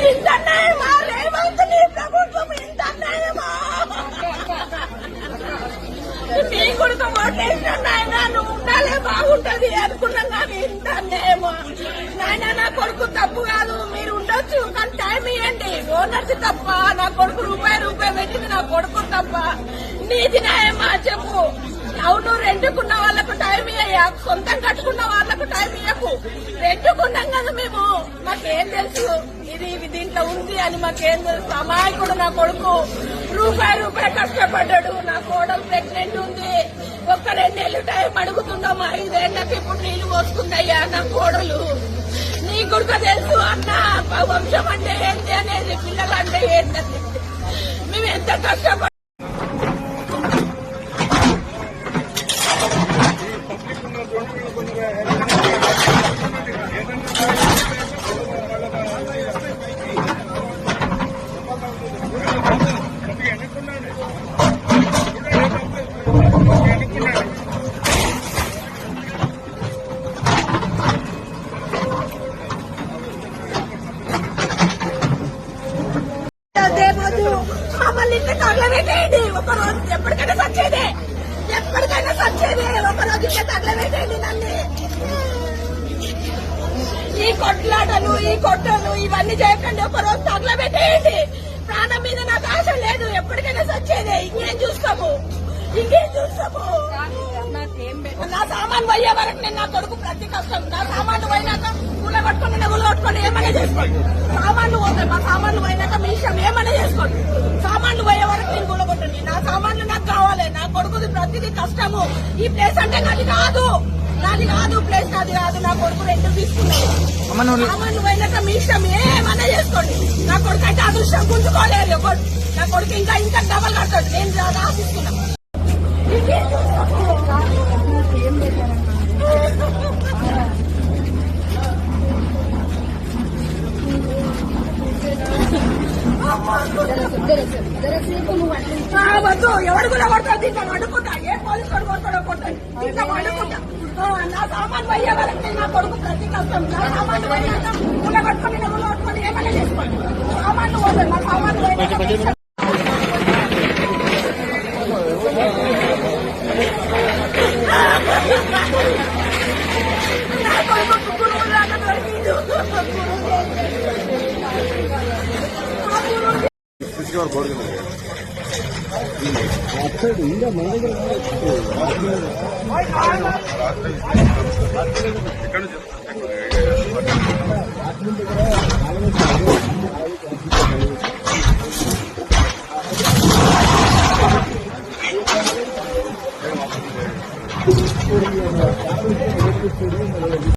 ఇంత అన్యాయమా రేవంత్ నీ ప్రభుత్వం ఇంత అన్యాయమా? నీ కొడుకు ఓటేసిన నాయన నువ్వు ఉండాలే బాగుంటది అనుకున్నాం కానీ ఇంత అన్యాయమా? నాయన నా కొడుకు తప్పు కాదు, మీరు ఉండొచ్చు కానీ టైం ఇవ్వండి. ఓనర్స్ తప్ప, నా కొడుకు రూపాయి పెట్టింది నా కొడుకు తప్ప. నీది న్యాయమా చెప్పు? అవును, రెండుకున్న వాళ్ళకు టైం ఇయ్యా, సొంతం కట్టుకున్న వాళ్ళకు టైం ఇయ్యకు. రెండుకున్నాం కదా మేము, మాకేం తెలుసు ఇది దీంట్లో ఉంది అని మాకేం తెలుసు? అమాయకుడు నా కొడుకు రూపాయి కష్టపడ్డాడు. నా కోడలు ప్రెగ్నెంట్ ఉంది, ఒక్క 2 నెలలు టైం అడుగుతున్నాం. 5 ఏళ్ళకి ఇప్పుడు నీళ్లు పోసుకుందయ్యా నా కోడలు. నీ కొడుకు తెలుసు అన్న వంశం అంటే ఏంటి అనేది, పిల్లలు అంటే ఏంటని. మేము ఎంత కష్టపడ తగలబెట్టేయండి. ఒకరోజు ఎప్పటికైనా సచ్చేదే, ఒకరోజు తగలబెట్టేయండి నన్ను. ఈ కొట్లాటలు, ఈ కొట్టలు ఇవన్నీ చేయకండి, ఒకరోజు తగలబెట్టేయండి. ప్రాణం మీద నాకు ఆశ లేదు, ఎప్పటికైనా సచ్చేదే. ఇంకేం చూస్తాము? నా సామాన్ పోయే వరకు నేను నా కొడుకు ప్రతి కష్టం. నా సామాన్లు పోయినాక కూల కొట్టుకొని ఏమైనా చేసుకోండి. సామాన్లు పోతాయి, మా సామాన్లు పోయినాక మీ ఇష్టం ఏమైనా చేసుకోండి. సామాన్లు పోయే వరకు నేను కూలగొట్టండి. నా సామాన్లు నాకు కావాలి. నా కొడుకుది ప్రతిదీ కష్టము. ఈ ప్లేస్ అంటే నాది కాదు ప్లేస్ నాది కాదు. నా కొడుకు 2 తీసుకున్నాయి. సామాన్లు పోయినాక మీ ఇష్టం ఏమైనా చేసుకోండి. నా కొడుకు అంటే అదృష్టం గుంజుకోలేదు. నా కొడుకు ఇంకా డబల్ కడతాడు. నేను రాసిస్తున్నా. వద్దు, ఎవడు కూడా కొడతాడు. దీంట్లో అడుగుంటా, ఏ పోలీసు వాడు కొడతాడో కొట్టాడు. దీంట్లో అడుగుంటా. నా సామాన్ పోయే వరకు నా కొడుకు ప్రతి కష్టం. నా సామాన్లు పోయినాక గుళ్ళ కొట్టుకొని ఏమైనా చేసుకోండి. సామాన్లు పోతాయి, నా సామాన్లు పోయినాక నా కొడుకు గురువు లాగా దొరికింది.